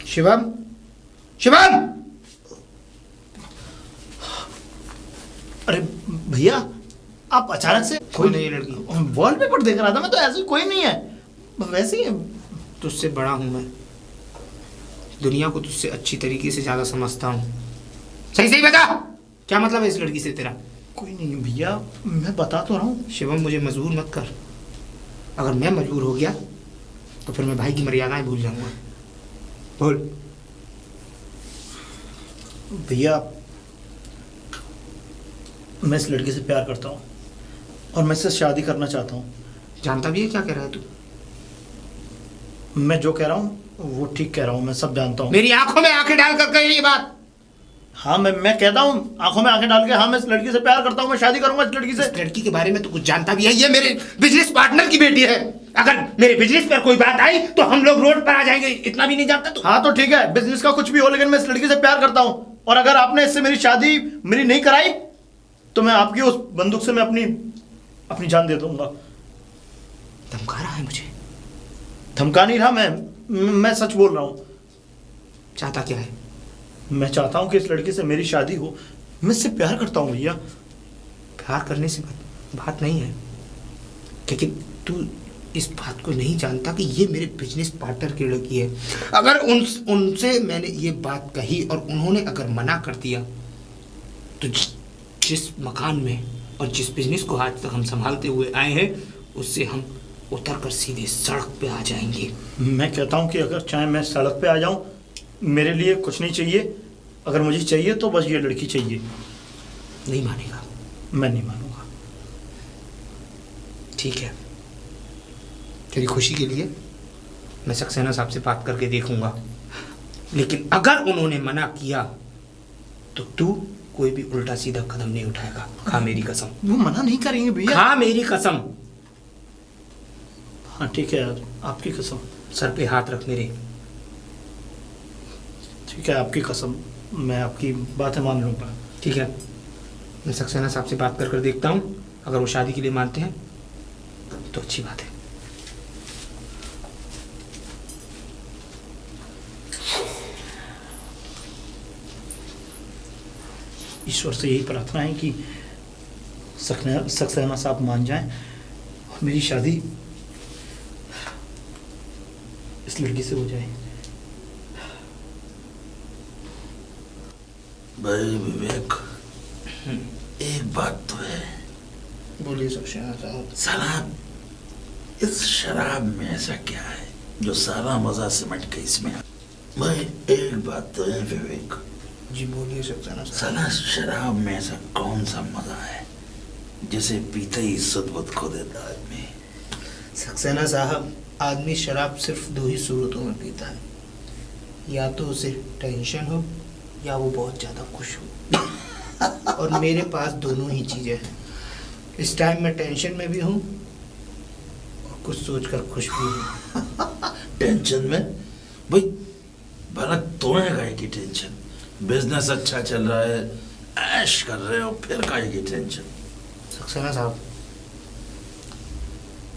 शिवम, शिवम! अरे भैया, आप अचानक से कौन है ये लड़की? वॉलपेपर देख रहा था मैं, तो ऐसे कोई नहीं है, वैसे ही है। तुझसे बड़ा हूं मैं, दुनिया को तुझसे अच्छी तरीके से ज्यादा समझता हूँ। सही सही बता, क्या मतलब है इस लड़की से तेरा? कोई नहीं है भैया, मैं बता तो रहा हूँ। शिवम, मुझे मजबूर मत कर। अगर मैं मजबूर हो गया तो फिर मैं भाई की मर्यादाएं भूल जाऊंगा। बोल। भैया, मैं इस लड़की से प्यार करता हूँ और मैं इससे शादी करना चाहता हूँ। जानता भी है क्या कह रहा है तू? मैं जो कह रहा हूँ वो ठीक कह रहा हूँ, मैं सब जानता हूँ। मेरी आंखों में आंखें डाल कर कही ये बात। हाँ, मैं कहता हूँ आंखों में आंखें डाल के, हाँ मैं इस लड़की से प्यार करता हूँ, मैं शादी करूंगा इस लड़की से। इस लड़की के बारे में तो कुछ जानता भी है? ये मेरे बिजनेस पार्टनर की बेटी है। अगर मेरे बिजनेस पर कोई बात आई तो हम लोग रोड पर आ जाएंगे, इतना भी नहीं जानता तू? हाँ तो ठीक है, बिजनेस का कुछ भी हो, लेकिन मैं इस लड़की से प्यार करता हूँ, और अगर आपने इससे मेरी शादी मेरी नहीं कराई तो मैं आपकी उस बंदूक से मैं अपनी जान दे दूंगा। धमका रहा है मुझे? धमका नहीं रहा, मैं सच बोल रहा हूँ। चाहता क्या है? मैं चाहता हूँ कि इस लड़की से मेरी शादी हो, मैं इससे प्यार करता हूँ भैया। प्यार करने से बात नहीं है, लेकिन तू इस बात को नहीं जानता कि ये मेरे बिजनेस पार्टनर की लड़की है। अगर उनसे मैंने ये बात कही और उन्होंने अगर मना कर दिया तो जिस मकान में और जिस बिजनेस को आज तक हम संभालते हुए आए हैं उससे हम उतर कर सीधे सड़क पे आ जाएंगे। मैं कहता हूँ कि अगर चाहे मैं सड़क पे आ जाऊँ, मेरे लिए कुछ नहीं चाहिए। अगर मुझे चाहिए तो बस ये लड़की चाहिए। नहीं मानेगा? मैं नहीं मानूंगा। ठीक है, तेरी खुशी के लिए मैं सक्सेना साहब से बात करके देखूंगा, लेकिन अगर उन्होंने मना किया तो तू कोई भी उल्टा सीधा कदम नहीं उठाएगा। खा मेरी कसम। वो मना नहीं करेंगे भैया। खा मेरी कसम। हाँ ठीक है यार, आपकी कसम। सर पे हाथ रख मेरे। ठीक है, आपकी कसम, मैं आपकी बातें मान लूंगा। ठीक है, मैं सक्सेना साहब से बात कर देखता हूँ। अगर वो शादी के लिए मानते हैं तो अच्छी बात है। ईश्वर से यही प्रार्थना है कि सक्सेना साहब मान जाएं और मेरी शादी इस लड़की से हो जाए। भाई विवेक, एक बात तो है। बोलिए सक्सेना साहब। साला इस शराब में ऐसा क्या है जो सारा मजा सिमट के इसमें आ? भाई एक बात तो है विवेक। जी बोलिए सक्सेना साहब। साला शराब में ऐसा कौन सा मजा है जिसे पीते ही सुध-बुध खो देता आदमी? सक्सेना साहब, आदमी शराब सिर्फ दो ही सूरतों में पीता है, या तो उसे टेंशन हो या वो बहुत ज़्यादा खुश हो। और मेरे पास दोनों ही चीज़ें हैं। इस टाइम मैं टेंशन में भी हूँ और कुछ सोचकर खुश भी हूँ। टेंशन में? भाई भला तुम्हें काहे की टेंशन? बिजनेस अच्छा चल रहा है, ऐश कर रहे हो, फिर काहे की टेंशन? सक्सेना साहब,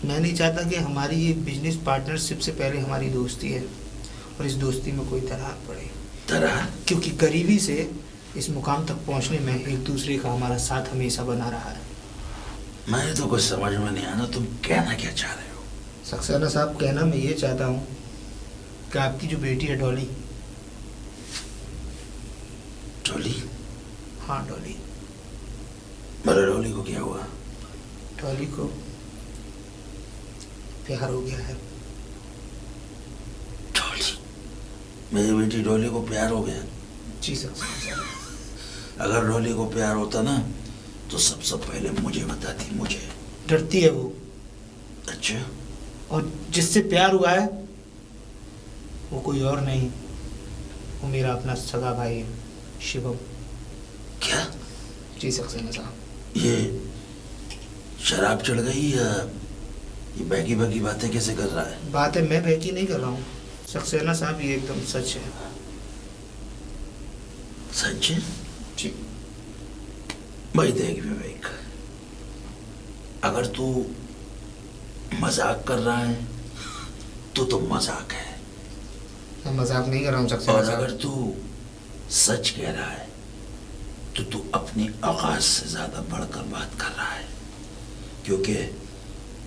मैं नहीं चाहता कि हमारी ये बिजनेस पार्टनरशिप से पहले हमारी दोस्ती है और इस दोस्ती में कोई दरार पड़े। दरार? क्योंकि गरीबी से इस मुकाम तक पहुंचने में एक दूसरे का हमारा साथ हमेशा बना रहा है। मैं तो कुछ समझ में नहीं आना, तुम कहना क्या चाह रहे हो? सक्सेना साहब, कहना मैं ये चाहता हूँ कि आपकी जो बेटी है डॉली। डॉली? हाँ डॉली। मेरे डॉली को क्या हुआ? डॉली को प्यार हो गया है। डॉली? मेरी बेटी डॉली को प्यार हो गया? जी सक्सेना साहब। अगर डॉली को प्यार होता ना तो सबसे पहले मुझे बताती। मुझे डरती है वो। अच्छा? और जिससे प्यार हुआ है वो कोई और नहीं, वो मेरा अपना सगा भाई है, शिवम। क्या? जी सक्सेना साहब। ये शराब चढ़ गई या ये बहकी बहकी बातें कैसे कर रहा है? बातें मैं बहकी नहीं कर रहा हूँ सक्सेना साहब, ये एकदम सच है। सच है? जी। भाई देख विवेक, अगर तू मजाक कर रहा है तो मजाक है, मैं मजाक नहीं कर रहा हूँ सक्सेना और साहब। अगर तू सच कह रहा है तो तू अपनी औकात से ज्यादा बढ़कर बात कर रहा है, क्योंकि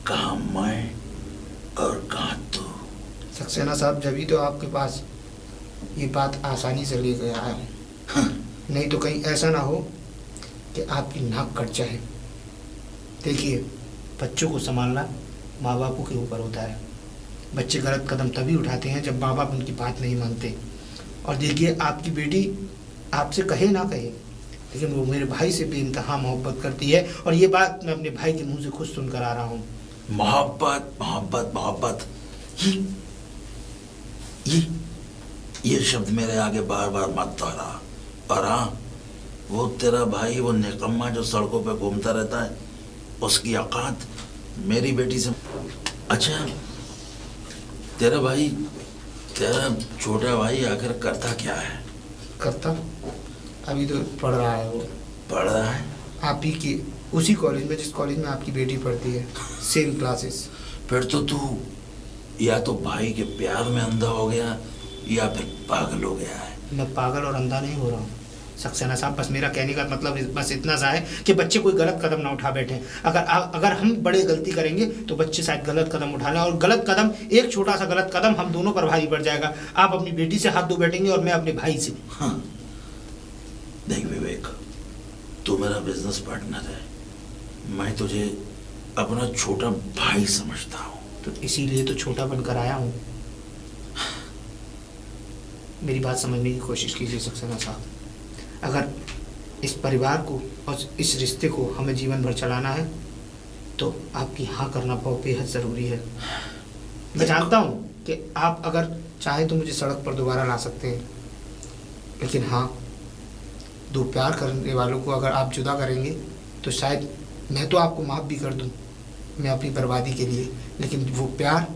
कहाँ मैं और कहाँ तू। सक्सेना साहब, जब तो आपके पास ये बात आसानी से लेकर आया हूँ, नहीं तो कहीं ऐसा ना हो कि आपकी नाक कट जाए। देखिए, बच्चों को संभालना माँ बापों के ऊपर होता है। बच्चे गलत कदम तभी उठाते हैं जब माँ बाप उनकी बात नहीं मानते। और देखिए, आपकी बेटी आपसे कहे ना कहे, लेकिन वो मेरे भाई से बेइंतहा मोहब्बत करती है, और ये बात मैं अपने भाई के मुंह से खुद सुनकर आ रहा हूँ। मोहब्बत मोहब्बत मोहब्बत, ये शब्द मेरे आगे बार बार मत दोहरा। और हाँ, वो तेरा भाई, वो निकम्मा जो सड़कों पे घूमता रहता है, उसकी औकात मेरी बेटी से। अच्छा, तेरा भाई, तेरा छोटा भाई आखिर करता क्या है? करता अभी तो पढ़ रहा है। वो पढ़ रहा है? आप ही की उसी कॉलेज में जिस कॉलेज में आपकी बेटी पढ़ती है, सेम क्लासेस। फिर तो तू या तो भाई के प्यार में अंधा हो गया या फिर पागल हो गया है। मैं पागल और अंधा नहीं हो रहा हूँ सक्सेना साहब, बस मेरा कहने का मतलब बस इतना सा है कि बच्चे कोई गलत कदम ना उठा बैठे। अगर हम बड़े गलती करेंगे तो बच्चे शायद गलत कदम उठा लें, और गलत कदम, एक छोटा सा गलत कदम हम दोनों पर भारी पड़ जाएगा। आप अपनी बेटी से हाथ धो बैठेंगे और मैं अपने भाई से। हाँ, देख विवेक, तू मेरा बिजनेस पार्टनर है, मैं तुझे अपना छोटा भाई समझता हूँ। तो इसीलिए तो छोटा बनकर आया हूँ। मेरी बात समझने की कोशिश कीजिए सक्सेना साहब। अगर इस परिवार को और इस रिश्ते को हमें जीवन भर चलाना है तो आपकी हाँ करना बहुत बेहद ज़रूरी है। मैं जानता हूँ कि आप अगर चाहे तो मुझे सड़क पर दोबारा ला सकते हैं, लेकिन हाँ, दो प्यार करने वालों को अगर आप जुदा करेंगे तो शायद मैं तो आपको माफ़ भी कर दूँ, मैं अपनी बर्बादी के लिए, लेकिन वो प्यार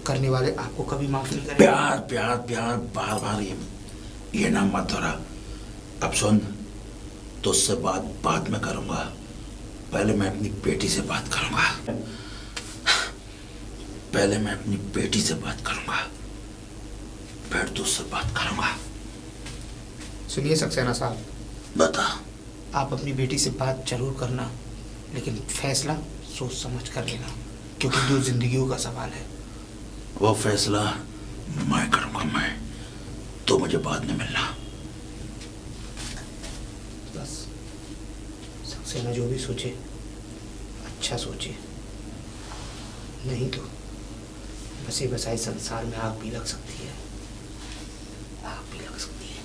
करने वाले आपको कभी माफ़ नहीं करेंगे। प्यार प्यार प्यार, बार बार ये ना मत दोहरा। अब सुन, तुझसे बात बाद में करूंगा, पहले मैं अपनी बेटी से बात करूंगा। पहले मैं अपनी बेटी से बात करूंगा, फिर तुझसे बात करूंगा। सुनिए सक्सेना साहब, बता। आप अपनी बेटी से बात जरूर करना, लेकिन फैसला सोच समझ कर लेना, क्योंकि दो जिंदगियों का सवाल है। वो फैसला मैं करूंगा, मैं तो मुझे बाद में मिलना। बस सक्सेना जो भी सोचे अच्छा सोचे, नहीं तो बसे बसाए संसार में आग भी लग सकती है, आग भी लग सकती है।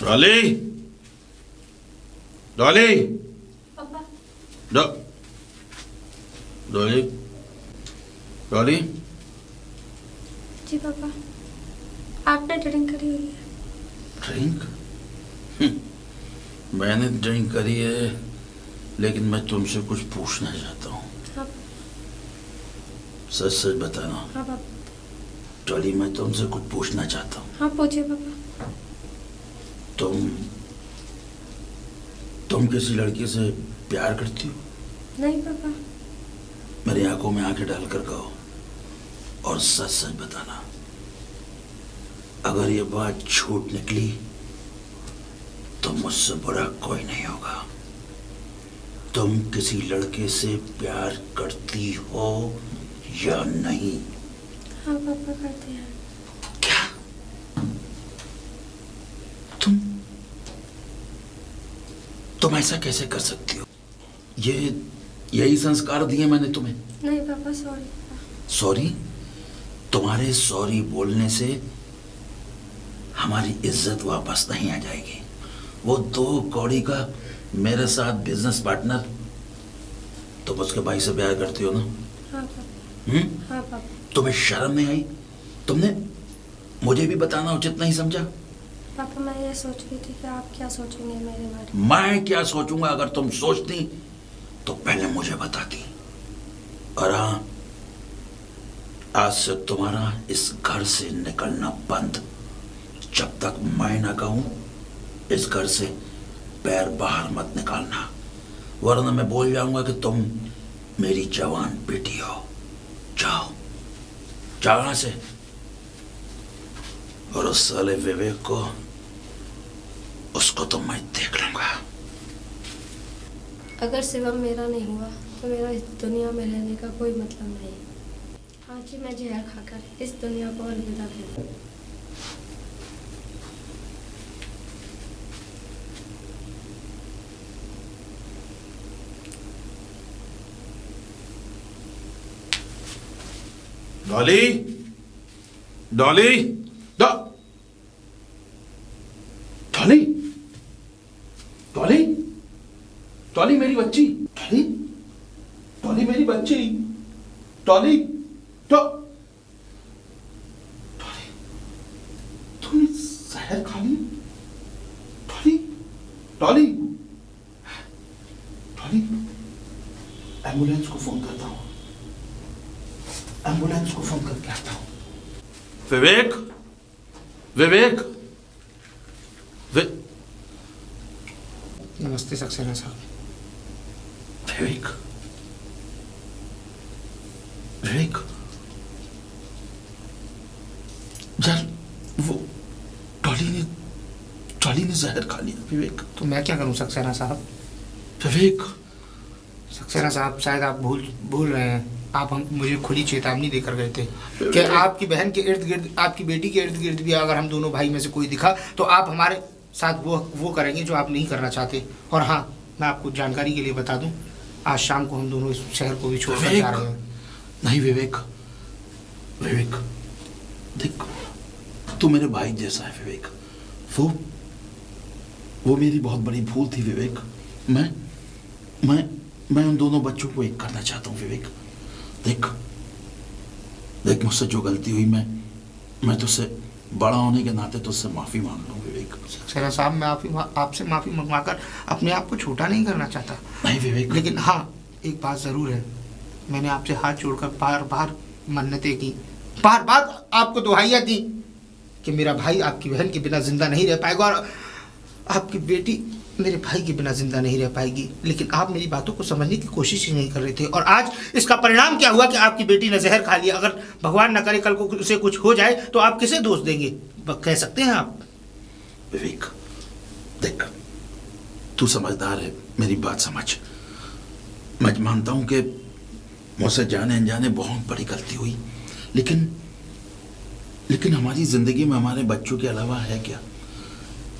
डॉली, डॉली, पापा। डॉली, डॉली। जी पापा, आपने ड्रिंक करी हुई है। ड्रिंक? मैंने ड्रिंक करी है, लेकिन मैं तुमसे कुछ पूछना चाहता हूँ। हाँ। सच सच बताना। हाँ पापा। डॉली, मैं तुमसे कुछ पूछना चाहता हूँ। हाँ पूछिए पापा। तुम किसी लड़की से प्यार करती हो? नहीं पापा। मेरी आंखों में आंखें डालकर कहो और सच सच बताना। अगर ये बात झूठ निकली तो मुझसे बुरा कोई नहीं होगा। तुम किसी लड़के से प्यार करती हो या नहीं? हाँ पापा, करते हैं। क्या? तुम ऐसा कैसे कर सकती हो? यही संस्कार दिए मैंने तुम्हें। नहीं पापा, सॉरी पापा। सॉरी? तुम्हारे सॉरी बोलने से हमारी इज्जत वापस नहीं आ जाएगी। वो 2 कौड़ी का मेरे साथ बिजनेस पार्टनर, तुम उसके भाई से प्यार करती हो ना? हाँ पापा। हाँ पापा। तुम्हें शर्म नहीं आई? तुमने मुझे भी बताना उचित नहीं समझा? पापा, मैं ये सोच रही थी कि आप क्या सोचेंगे मेरे बारे में। मैं क्या सोचूंगा? अगर तुम सोचती तो पहले मुझे बताती। और हाँ, आज से तुम्हारा इस घर से निकलना बंद। जब तक मैं ना कहूं इस घर से पैर बाहर मत निकालना, वरना मैं बोल जाऊंगा कि तुम मेरी जवान बेटी हो। जाओ जाओ यहाँ से। और उस साले विवेक को, उसको तो मैं देख लूंगा। अगर शिवम मेरा नहीं हुआ तो मेरा इस दुनिया में रहने का कोई मतलब नहीं। आज ही मैं जहर खाकर इस दुनिया को अलविदा कह दूं। डॉली, डॉली, डॉली, डॉली, डॉली मेरी बच्ची, डॉली, डॉली मेरी बच्ची, डॉली, डॉली, तूने जहर खा लिया? डॉली, डॉली, डॉली, एम्बुलेंस को फोन करता हूँ, एम्बुलेंस को फोन करके आता हूँ। विवेक, विवेक, नमस्ते सक्सेना साहब। विवेक, विवेक, यार वो डॉली ने जहर खा लिया विवेक। तो मैं क्या करूं सक्सेना साहब? विवेक, सक्सेना साहब शायद आप भूल रहे हैं। आप मुझे खुली चेतावनी देकर गए थे कि आपकी बहन के इर्द गिर्द, आपकी बेटी के इर्द गिर्द भी अगर हम दोनों भाई में से कोई दिखा तो आप हमारे साथ वो करेंगे जो आप नहीं करना चाहते। और हाँ, मैं आपको जानकारी के लिए बता दूं, आज शाम को हम दोनों इस शहर को भी छोड़कर जा रहे हैं। नहीं विवेक, विवेक देख, तू मेरे भाई जैसा है विवेक। वो मेरी बहुत बड़ी भूल थी विवेक। मैं उन दोनों बच्चों को एक करना चाहता हूँ विवेक। देख मुझसे जो गलती हुई, मैं तुझसे बड़ा होने के नाते तुझसे माफी मांग रहा हूँ विवेक। सक्सेना साहब, मैं आपसे माफी मंगवाकर अपने आप को छोटा नहीं करना चाहता। नहीं विवेक, लेकिन हाँ, एक बात जरूर है, मैंने आपसे हाथ जोड़कर बार बार मन्नतें की, बार बार आपको दुहाइयाँ दी कि मेरा भाई आपकी बहन के बिना जिंदा नहीं रह पाएगा और आपकी बेटी मेरे भाई के बिना जिंदा नहीं रह पाएगी। लेकिन आप मेरी बातों को समझने की कोशिश ही नहीं कर रहे थे। और आज इसका परिणाम क्या हुआ कि आपकी बेटी ने जहर खा लिया। अगर भगवान न करे कल को उसे कुछ हो जाए तो आप किसे दोष देंगे, कह सकते हैं आप? विवेक देख, तू समझदार है, मेरी बात समझ। मैं मानता हूं कि मुझसे जाने अनजाने बहुत बड़ी गलती हुई, लेकिन हमारी जिंदगी में हमारे बच्चों के अलावा है क्या?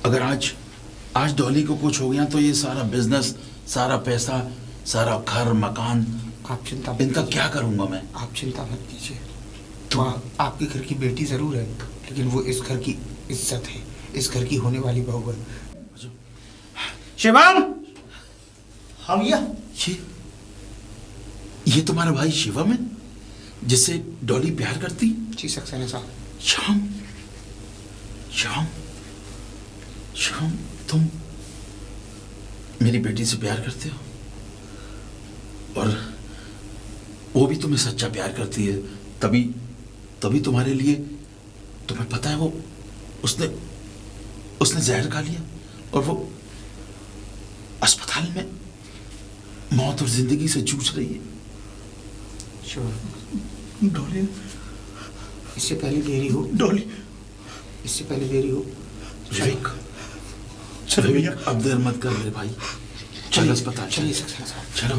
अगर आज डॉली को कुछ हो गया तो ये सारा बिजनेस, सारा पैसा, सारा घर मकान, आप चिंता इनका क्या करूंगा मैं? आप चिंता मत कीजिए। तो आपके घर की बेटी जरूर है, लेकिन वो इस घर की इज्जत है, इस घर की होने वाली बहू है। शिवम, हम ये तुम्हारा भाई शिवम है जिससे डॉली प्यार करती? जी सक्सेना साहब। श्याम, तुम मेरी बेटी से प्यार करते हो और वो भी तुम्हें सच्चा प्यार करती है, तभी तुम्हारे लिए, तुम्हें पता है वो उसने जहर खा लिया और वो अस्पताल में मौत और जिंदगी से जूझ रही है। डॉली, इससे पहले देरी हो। डॉली, इससे पहले देरी हो। विवेक, चलो भैया, अब देर मत कर मेरे भाई, चल अस्पताल। चलिए सक्सेना साहब। चलो।